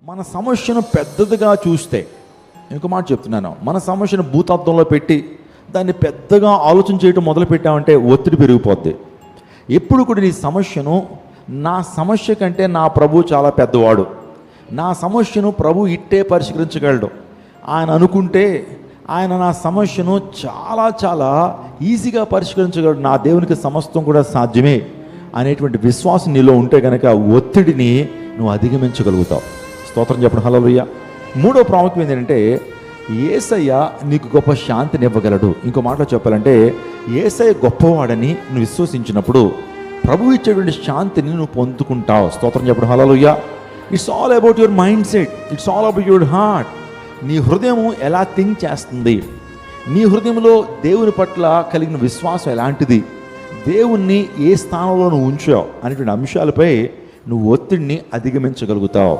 మన సమస్యను పెద్దదిగా చూస్తే, ఇంకో మాట చెప్తున్నాను, మన సమస్యను భూతత్వంలో పెట్టి దాన్ని పెద్దగా ఆలోచన చేయడం మొదలు పెట్టామంటే ఒత్తిడి పెరిగిపోద్ది. ఎప్పుడు కూడా నీ సమస్యను, నా సమస్య కంటే నా ప్రభు చాలా పెద్దవాడు, నా సమస్యను ప్రభు ఇట్టే పరిష్కరించగలడు, ఆయన అనుకుంటే ఆయన నా సమస్యను చాలా చాలా ఈజీగా పరిష్కరించగలడు, నా దేవునికి సమస్తం కూడా సాధ్యమే అనేటువంటి విశ్వాసం నీలో ఉంటే కనుక ఒత్తిడిని నువ్వు అధిగమించగలుగుతావు. స్తోత్రం చెప్పడం. హల్లెలూయా. మూడో ప్రాముఖ్యం ఏంటంటే, యేసయ్య నీకు గొప్ప శాంతిని ఇవ్వగలడు. ఇంకో మాటలో చెప్పాలంటే, యేసయ్య గొప్పవాడని నువ్వు విశ్వసించినప్పుడు ప్రభు ఇచ్చేటువంటి శాంతిని నువ్వు పొందుకుంటావు. స్తోత్రం చెప్పడం. Hallelujah. It's all about your mindset, it's all about your heart. నీ హృదయం ఎలా థింక్ చేస్తుంది, నీ హృదయంలో దేవుని పట్ల కలిగిన విశ్వాసం ఎలాంటిది, దేవుణ్ణి ఏ స్థానంలో నువ్వు ఉంచావు అనేటువంటి అంశాలపై నువ్వు ఒత్తిడిని అధిగమించగలుగుతావు.